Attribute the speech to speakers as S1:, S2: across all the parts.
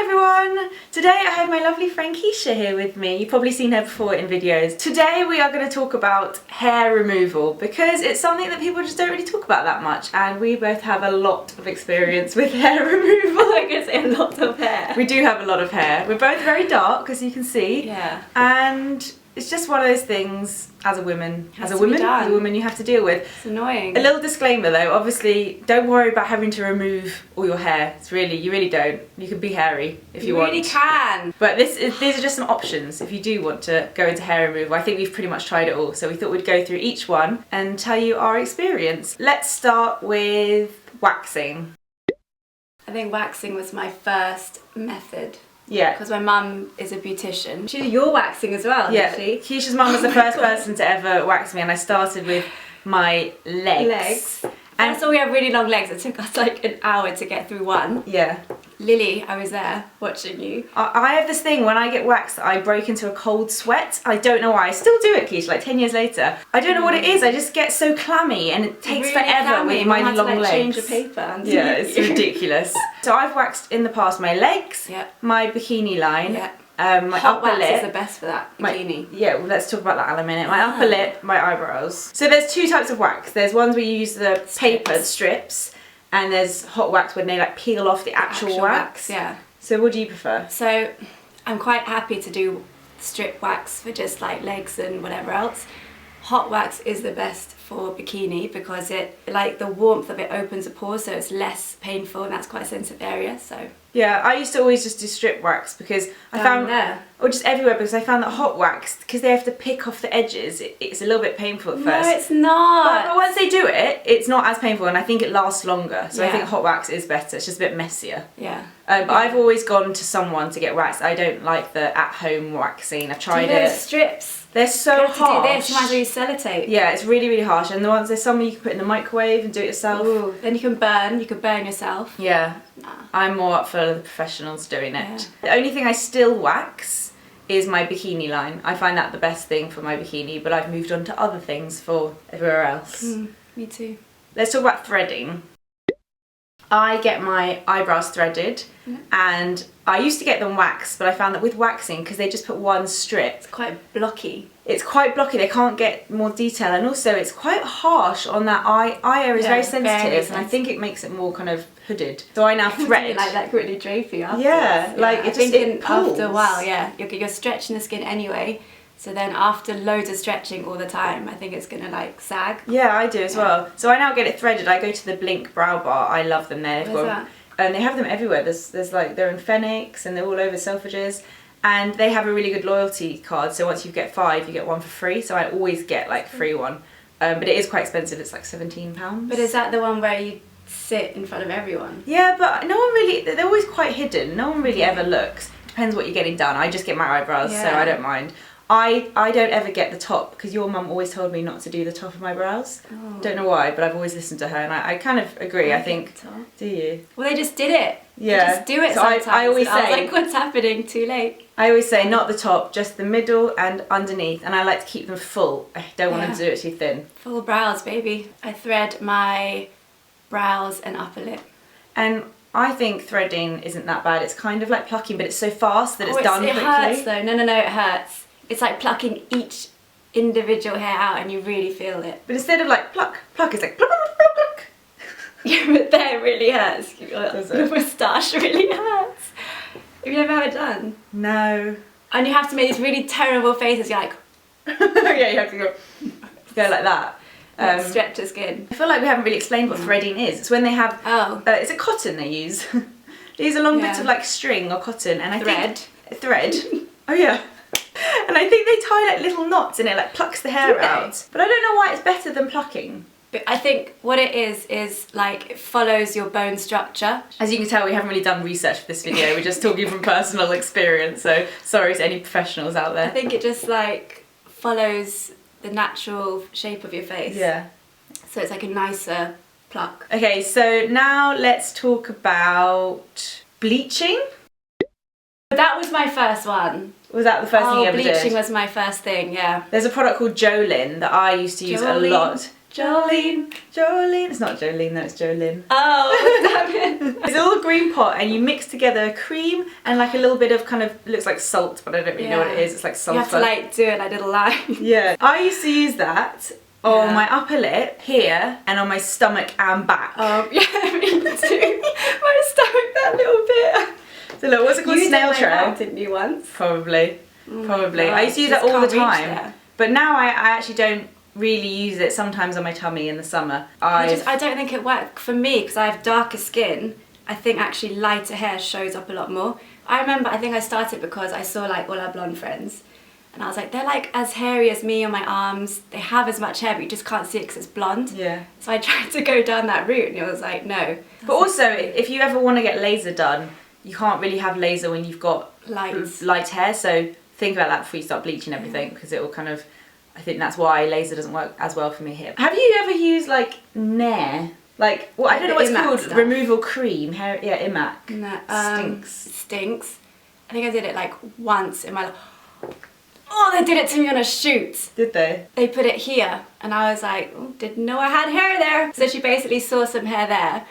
S1: Hi everyone! Today I have my lovely friend Keisha here with me. You've probably seen her before in videos. Today we are going to talk about hair removal because it's something that people just don't really talk about that much, and we both have a lot of experience with hair removal. I guess a lot of hair. We do have a lot of hair. We're both very dark, as you can see.
S2: Yeah.
S1: And it's just one of those things as a woman, you have to deal with.
S2: It's annoying.
S1: A little disclaimer though, obviously don't worry about having to remove all your hair. You really don't. You can be hairy if you want.
S2: You really can.
S1: But these are just some options if you do want to go into hair removal. I think we've pretty much tried it all, so we thought we'd go through each one and tell you our experience. Let's start with waxing.
S2: I think waxing was my first method.
S1: Yeah.
S2: Because my mum is a beautician. She did your waxing as well,
S1: yeah.
S2: didn't she?
S1: Keisha's mum was the first person to ever wax me, and I started with my legs.
S2: And so we have really long legs. It took us like an hour to get through one.
S1: Yeah.
S2: Lily, I was there watching you.
S1: I have this thing when I get waxed, I break into a cold sweat. I don't know why. I still do it, Keisha, like 10 years later. I don't know what it is. I just get so clammy and it takes
S2: really
S1: forever
S2: clammy.
S1: with my
S2: Mum had
S1: long
S2: to, like,
S1: legs.
S2: change the paper.
S1: Yeah, it's ridiculous. So I've waxed in the past my legs,
S2: yeah,
S1: my bikini line,
S2: yeah.
S1: My
S2: Hot
S1: upper
S2: wax
S1: lip.
S2: is the best for that bikini.
S1: Well, let's talk about that in a minute. My upper lip, my eyebrows. So there's two types of wax. There's ones where you use the paper strips, and there's hot wax when they like peel off the actual wax.
S2: Yeah.
S1: So what do you prefer?
S2: So I'm quite happy to do strip wax for just like legs and whatever else. Hot wax is the best for bikini because it, like, the warmth of it opens the pores, so it's less painful, and that's quite a sensitive area. So
S1: yeah, I used to always just do strip wax because I found
S2: there,
S1: or just everywhere, because I found that hot wax, because they have to pick off the edges, it's a little bit painful at first.
S2: No, it's not.
S1: But once they do it, it's not as painful, and I think it lasts longer. So I
S2: Yeah.
S1: think hot wax is better. It's just a bit messier.
S2: Yeah.
S1: But I've always gone to someone to get waxed. I don't like the at-home waxing. I've tried it.
S2: Strips.
S1: They're so harsh.
S2: Do this, you might as well use sellotape.
S1: Yeah, it's really, really harsh. And there's some you can put in the microwave and do it yourself.
S2: Ooh, then you can burn. You could burn yourself.
S1: Yeah.
S2: Nah.
S1: I'm more up for the professionals doing it.
S2: Yeah.
S1: The only thing I still wax is my bikini line. I find that the best thing for my bikini, but I've moved on to other things for everywhere else.
S2: Me too.
S1: Let's talk about threading. I get my eyebrows threaded, and I used to get them waxed, but I found that with waxing, because they just put one strip,
S2: It's quite blocky.
S1: it's quite blocky. They can't get more detail, and also it's quite harsh on that eye area. Is
S2: Yeah,
S1: very
S2: very
S1: sensitive, and I think it makes it more kind of hooded. So I now thread.
S2: Like that really drapey afterwards.
S1: Yeah, like
S2: I
S1: it
S2: think
S1: just pulls.
S2: after a while, yeah, you're stretching the skin anyway. So then after loads of stretching all the time, I think it's gonna like sag.
S1: Yeah, I do as well. So I now get it threaded. I go to the Blink Brow Bar. I love them there.
S2: Where's that?
S1: And they have them everywhere. There's like, they're in Phoenix and they're all over Selfridges. And they have a really good loyalty card. So once you get 5, you get 1 for free. So I always get like free one. But it is quite expensive. It's like £17.
S2: But is that the one where you sit in front of everyone?
S1: Yeah, but no one really, they're always quite hidden. No one really ever looks. Depends what you're getting done. I just get my eyebrows, so I don't mind. I don't ever get the top, because your mum always told me not to do the top of my brows.
S2: Oh.
S1: Don't know why, but I've always listened to her, and I kind of agree. I think. Do you?
S2: Well, they just did it.
S1: Yeah.
S2: They just do it
S1: So
S2: sometimes.
S1: I always
S2: and I was
S1: say,
S2: like, what's happening? Too late.
S1: I always say not the top, just the middle and underneath, and I like to keep them full. I don't want to do it too thin.
S2: Full brows, baby. I thread my brows and upper lip.
S1: And I think threading isn't that bad. It's kind of like plucking, but it's so fast that it's done quickly.
S2: It hurts though. No, it hurts. It's like plucking each individual hair out, and you really feel it.
S1: But instead of like pluck, it's like pluck, pluck, pluck, pluck.
S2: Yeah, but there it really hurts.
S1: Does
S2: Your
S1: it?
S2: moustache really hurts. Have you never had it done?
S1: No.
S2: And you have to make these really terrible faces. You're like,
S1: Yeah, you have to go like that.
S2: stretch the skin.
S1: I feel like we haven't really explained what threading is. It's when they have, is it cotton they use? They use a long bit of like string or cotton, and I think thread. Oh yeah. And I think they tie like little knots and it like plucks the hair out. But I don't know why it's better than plucking.
S2: But I think what it is like it follows your bone structure.
S1: As you can tell, we haven't really done research for this video. We're just talking from personal experience. So sorry to any professionals out there.
S2: I think it just like follows the natural shape of your face.
S1: Yeah.
S2: So it's like a nicer pluck.
S1: Okay, so now let's talk about bleaching.
S2: That was my first one.
S1: Was that the first thing you ever did?
S2: Bleaching was my first thing, yeah.
S1: There's a product called Jolin that I used to use a lot. Jolene. It's not Jolene though, it's Jolene.
S2: Oh, damn it.
S1: It's a little green pot and you mix together cream and like a little bit of kind of, looks like salt, but I don't really know what it is. It's like sulphur.
S2: You have to like do it like little line.
S1: Yeah. I used to use that on my upper lip, here, and on my stomach and back.
S2: Yeah, me too. My stomach, that little bit.
S1: So look, what's it called? Snail trail?
S2: That, didn't you once?
S1: Probably. Probably.
S2: God,
S1: I used to use that all the
S2: just can't reach
S1: time.
S2: there.
S1: But now I actually don't really use it sometimes on my tummy in the summer.
S2: I don't think it worked for me because I have darker skin. I think actually lighter hair shows up a lot more. I remember, I think I started because I saw like all our blonde friends and I was like, they're like as hairy as me on my arms. They have as much hair but you just can't see it because it's blonde.
S1: Yeah.
S2: So I tried to go down that route and it was like, no.
S1: But also, if you ever want to get laser done, you can't really have laser when you've got light hair, so think about that before you start bleaching everything because it will kind of, I think that's why laser doesn't work as well for me here. Have you ever used like Nair? Like, well, I don't know what it's called,
S2: stuff.
S1: Removal cream, hair, yeah, Imac.
S2: No,
S1: Stinks.
S2: It stinks. I think I did it like once in my life. Oh, they did it to me on a shoot.
S1: Did they?
S2: They put it here and I was like, oh, didn't know I had hair there. So she basically saw some hair there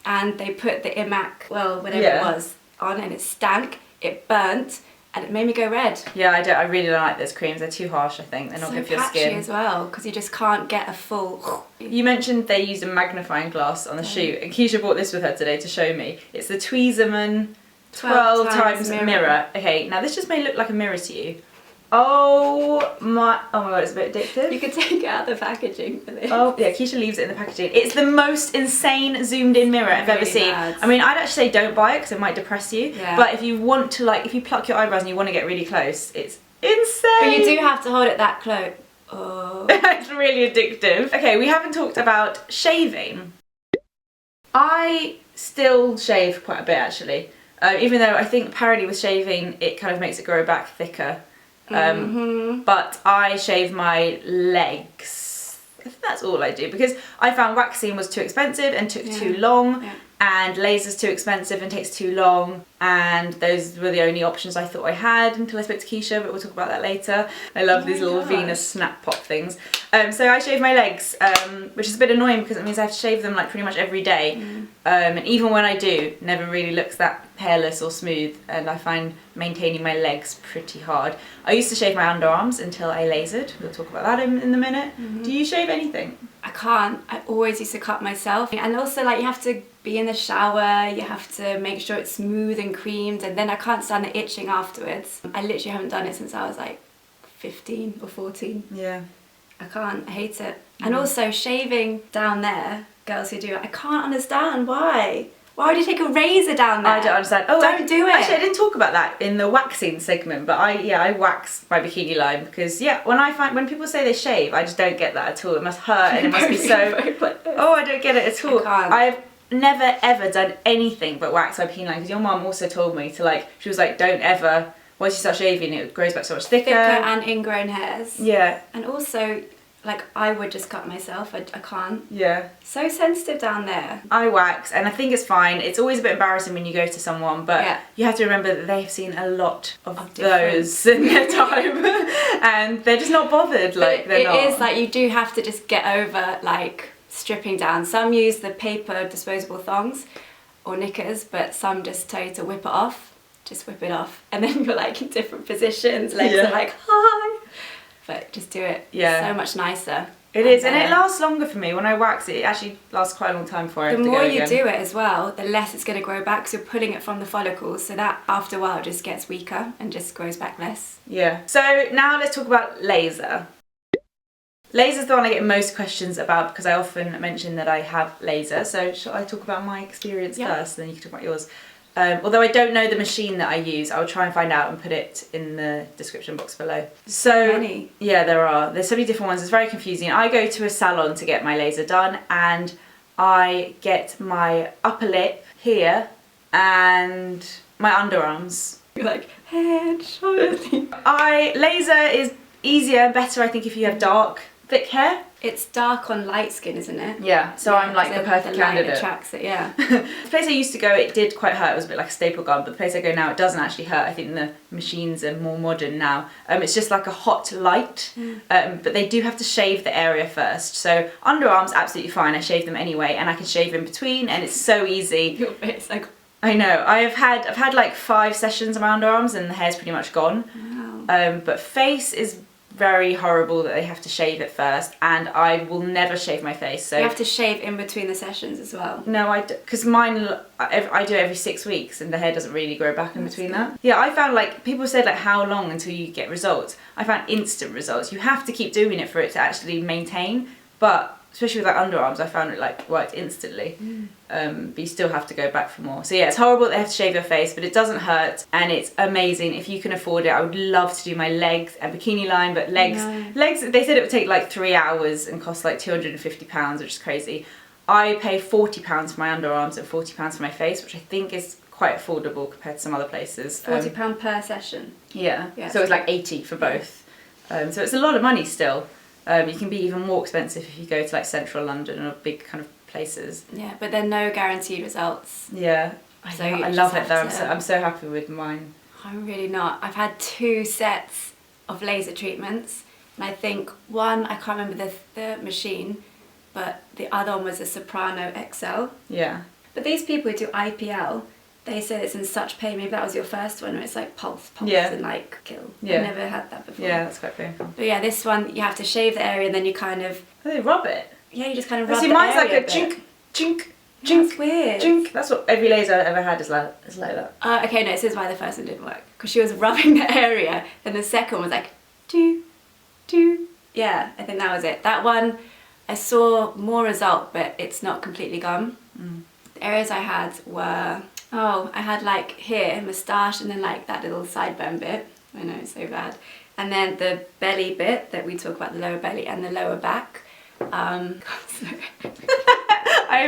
S2: and they put the Imac, well, whatever it was, on and it stank, it burnt, and it made me go red.
S1: Yeah, I really don't like those creams. They're too harsh, I think. They're not good for your skin.
S2: As well, because you just can't get a full...
S1: You mentioned they used a magnifying glass on the shoot, and Keisha brought this with her today to show me. It's the Tweezerman 12 times mirror. Okay, now this just may look like a mirror to you. Oh my god, it's a bit addictive.
S2: You could take out the packaging for this.
S1: Oh yeah, Keisha leaves it in the packaging. It's the most insane zoomed in mirror I've ever seen.
S2: Bad.
S1: I mean, I'd actually say don't buy it because it might depress you.
S2: Yeah.
S1: But if you want to, like, if you pluck your eyebrows and you want to get really close, it's insane.
S2: But you do have to hold it that close. Oh.
S1: It's really addictive. Okay, we haven't talked about shaving. I still shave quite a bit actually. Even though I think apparently with shaving it kind of makes it grow back thicker. But I shave my legs. I think that's all I do because I found waxing was too expensive and took too long, and laser's too expensive and takes too long, and those were the only options I thought I had until I spoke to Keisha, but we'll talk about that later. I love these little Venus snap pop things. So I shave my legs, which is a bit annoying because it means I have to shave them like pretty much every day. And even when I do, never really looks that hairless or smooth, and I find maintaining my legs pretty hard. I used to shave my underarms until I lasered. We'll talk about that in a minute. Do you shave anything?
S2: I can't. I always used to cut myself. And also like you have to be in the shower, you have to make sure it's smooth and creamed, and then I can't stand the itching afterwards. I literally haven't done it since I was like 15 or 14.
S1: Yeah.
S2: I can't, I hate it. And also shaving down there, girls who do it, I can't understand why. Why would you take a razor down there?
S1: I don't understand. Oh,
S2: don't do it.
S1: Actually, I didn't talk about that in the waxing segment, but I wax my bikini line because when people say they shave, I just don't get that at all. It must hurt and it must be so. Oh, I don't get it at all.
S2: I can't.
S1: I've never ever done anything but wax my bikini line because your mum also told me to, like, she was like, don't ever. Once you start shaving, it grows back so much thicker.
S2: Thicker and ingrown hairs.
S1: Yeah.
S2: And also, like, I would just cut myself. I can't.
S1: Yeah.
S2: So sensitive down there.
S1: I wax and I think it's fine. It's always a bit embarrassing when you go to someone, but you have to remember that they've seen a lot of those in their time and they're just not bothered. Like, they're not.
S2: It is like you do have to just get over like stripping down. Some use the paper disposable thongs or knickers, but some just tell you to whip it off. Just whip it off and then you're like in different positions, legs are like hi, but just do it.
S1: Yeah,
S2: so much nicer.
S1: It is, and it lasts longer for me. When I wax it actually lasts quite a long time for it.
S2: The more you do it as well, the less it's going to grow back, so you're pulling it from the follicles, so that after a while just gets weaker and just grows back less.
S1: Yeah. So now let's talk about laser. Laser's the one I get most questions about because I often mention that I have laser. So shall I talk about my experience first, and then you can talk about yours? Although I don't know the machine that I use, I'll try and find out and put it in the description box below. So
S2: many. Yeah,
S1: there's so many different ones. It's very confusing. I go to a salon to get my laser done, and I get my upper lip here and my underarms.
S2: You're like head, shoulders.
S1: Laser is easier and better, I think, if you have dark thick hair.
S2: It's dark on light skin, isn't it?
S1: Yeah, so I'm like the perfect
S2: the light
S1: candidate.
S2: attracts it, yeah.
S1: The place I used to go, it did quite hurt. It was a bit like a staple gun, but the place I go now, it doesn't actually hurt. I think the machines are more modern now. It's just like a hot light, but they do have to shave the area first. So underarms, absolutely fine. I shave them anyway, and I can shave in between, and it's so easy.
S2: Your face, like...
S1: I know. I've had like 5 sessions of my underarms, and the hair's pretty much gone.
S2: Wow.
S1: But face is very horrible that they have to shave it first, and I will never shave my face. So
S2: you have to shave in between the sessions as well.
S1: No, because mine, I do it every 6 weeks, and the hair doesn't really grow back in between that. Yeah, I found like people said like how long until you get results. I found instant results. You have to keep doing it for it to actually maintain, but especially with like underarms, I found it like worked instantly. But you still have to go back for more. So yeah, it's horrible that they have to shave your face, but it doesn't hurt, and it's amazing. If you can afford it, I would love to do my legs and bikini line, but legs, they said it would take like 3 hours and cost like £250, which is crazy. I pay £40 for my underarms and £40 for my face, which I think is quite affordable compared to some other places.
S2: £40 per session.
S1: Yeah, so it's like 80 for both. So it's a lot of money still. You can be even more expensive if you go to like central London or big kind of places.
S2: Yeah, but there are no guaranteed results.
S1: Yeah,
S2: So
S1: I love it though. I'm so happy with mine.
S2: I'm really not. I've had 2 sets of laser treatments, and I think one, I can't remember the machine, but the other one was a Soprano XL.
S1: Yeah.
S2: But these people who do IPL, they said it's in such pain. Maybe that was your first one, where it's like pulse, and like kill.
S1: Yeah.
S2: I've never had that before.
S1: Yeah, that's quite painful.
S2: But yeah, this one, you have to shave the area, and then you kind of...
S1: Oh, they rub it.
S2: Yeah, you just kind of rub
S1: See,
S2: the
S1: mine's
S2: area
S1: like a
S2: bit.
S1: chink, chink,
S2: Yeah,
S1: chink,
S2: that's weird.
S1: chink. That's what every laser I've ever had is like that.
S2: Okay, no, this is why the first one didn't work. Because she was rubbing the area, and the second one was like, doo, doo. Yeah, I think that was it. That one, I saw more result, but it's not completely gone. The areas I had were, I had like here, moustache, and then like that little sideburn bit. I know, it's so bad. And then the belly bit that we talk about, the lower belly and the lower back.
S1: I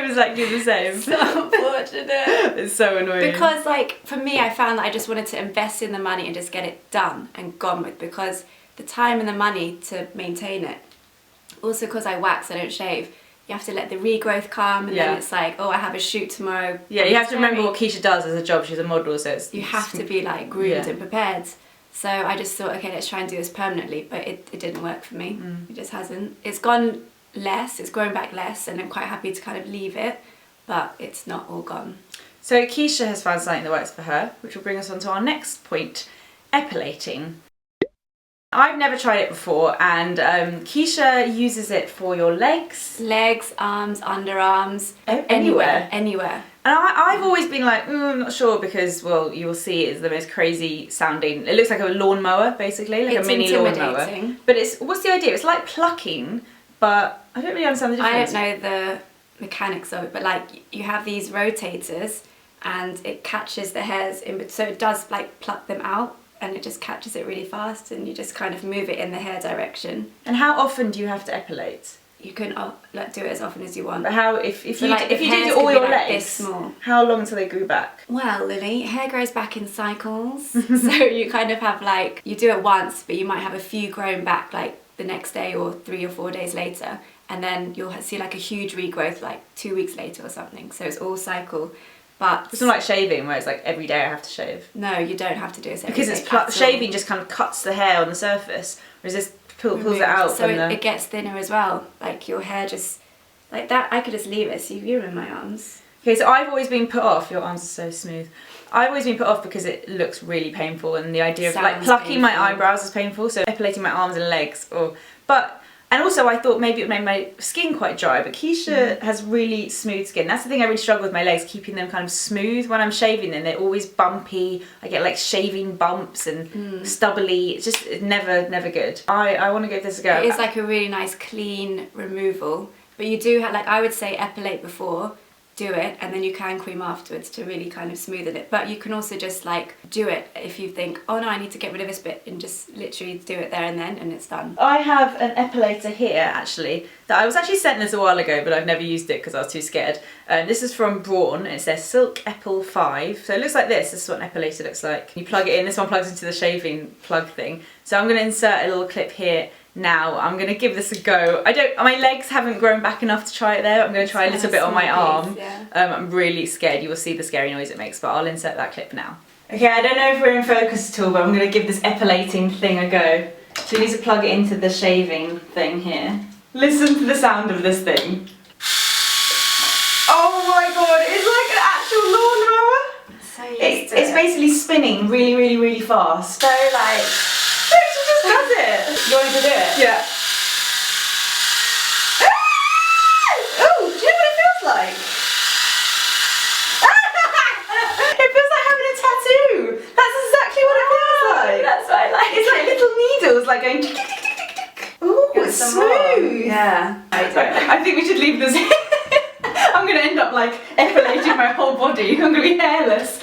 S1: was like you the same.
S2: So unfortunate.
S1: It's so annoying.
S2: Because like for me, I found that I just wanted to invest in the money and just get it done and gone with, because the time and the money to maintain it. Also because I wax, I don't shave. You have to let the regrowth come, and then it's like, oh, I have a shoot tomorrow.
S1: Yeah, you have to remember what Keisha does as a job. She's a model, so
S2: you have to be like groomed and prepared. So I just thought, okay, let's try and do this permanently, but it didn't work for me. It just hasn't. It's gone less, it's grown back less, and I'm quite happy to kind of leave it, but it's not all gone.
S1: So Keisha has found something that works for her, which will bring us on to our next point, epilating. I've never tried it before, and Keisha uses it for your legs.
S2: Legs, arms, underarms,
S1: Anywhere.
S2: Anywhere.
S1: And I've always been like, I'm not sure, because, well, you'll see it's the most crazy sounding. It looks like a lawnmower, basically, like
S2: It's
S1: a mini lawnmower.
S2: intimidating.
S1: But what's the idea? It's like plucking, but I don't really understand the difference.
S2: I don't know the mechanics of it, but like you have these rotators, and it catches the hairs in, so it does like pluck them out, and it just catches it really fast, and you just kind of move it in the hair direction.
S1: And how often do you have to epilate?
S2: You can like do it as often as you want.
S1: But how, if you
S2: like,
S1: if you
S2: hairs
S1: do
S2: could
S1: all
S2: be,
S1: your
S2: like,
S1: legs,
S2: this small.
S1: How long until they grew back?
S2: Well, Lily, hair grows back in cycles. So you kind of have like, you do it once, but you might have a few growing back like the next day or 3 or 4 days later. And then you'll see like a huge regrowth like 2 weeks later or something. So it's all cycle. But
S1: it's not like shaving where it's like every day I have to shave.
S2: No, you don't have to do it every
S1: because
S2: day
S1: it's shaving just kind of cuts the hair on the surface, whereas this pulls it out.
S2: So it gets thinner as well. Like your hair just, like that, I could just leave it. See, you're in my arms.
S1: Okay, so I've always been put off, your arms are so smooth. I've always been put off because it looks really painful, and the idea of like plucking my eyebrows is painful, so epilating my arms and legs, and also I thought maybe it would make my skin quite dry, but Keisha has really smooth skin. That's the thing I really struggle with my legs, keeping them kind of smooth. When I'm shaving them, they're always bumpy. I get like shaving bumps and stubbly. It's just never good. I want to give this a go.
S2: It is like a really nice clean removal, but you do have, like, I would say epilate before, do it, and then you can cream afterwards to really kind of smoothen it. But you can also just like do it if you think, oh no, I need to get rid of this bit, and just literally do it there and then, and it's done.
S1: I have an epilator here actually that I was actually sent this a while ago, but I've never used it because I was too scared. This is from Braun. It's their Silk Epil 5. So it looks like this. This is what an epilator looks like. You plug it in. This one plugs into the shaving plug thing. So I'm going to insert a little clip here now. I'm going to give this a go. My legs haven't grown back enough to try it there. I'm going to try a little bit on my arm.
S2: Yeah.
S1: I'm really scared. You will see the scary noise it makes, but I'll insert that clip now. Okay, I don't know if we're in focus at all, but I'm going to give this epilating thing a go. So you need to plug it into the shaving thing here. Listen to the sound of this thing. Oh my god, it's like an actual lawnmower.
S2: So
S1: It's basically spinning really, really, really fast. So like, she just does it. You want me to do it? Yeah. Oh, do you know what it feels like? It feels like having a tattoo. That's exactly what it feels like.
S2: That's what I like.
S1: It's like little needles, like going. Ooh, it's smooth.
S2: Yeah.
S1: I think we should leave this. I'm going to end up like epilating my whole body. I'm going to be hairless.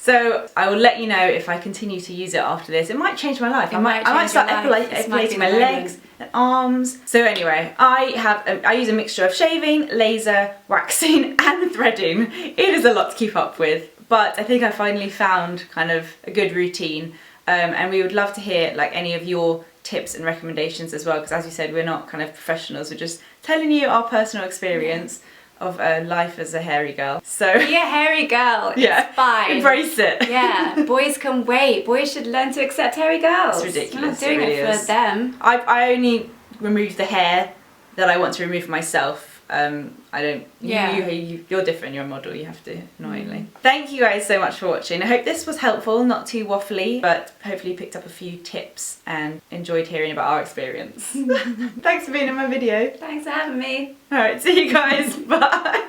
S1: So I will let you know if I continue to use it after this. It might change my life. I might start epilating my legs and arms. So anyway, I use a mixture of shaving, laser, waxing and threading. It is a lot to keep up with, but I think I finally found kind of a good routine. And we would love to hear like any of your tips and recommendations as well, because as you said, we're not kind of professionals, we're just telling you our personal experience of life as a hairy girl. So
S2: be a hairy girl.
S1: Yeah,
S2: it's fine.
S1: Embrace it.
S2: Yeah, boys can wait. Boys should learn to accept hairy girls.
S1: It's ridiculous.
S2: We're not doing it for them.
S1: I only remove the hair that I want to remove for myself. I don't.
S2: Yeah.
S1: You're different. You're a model. You have to, annoyingly. Thank you guys so much for watching. I hope this was helpful, not too waffly, but hopefully you picked up a few tips and enjoyed hearing about our experience. Thanks for being in my video.
S2: Thanks for having me.
S1: All right. See you guys. Bye.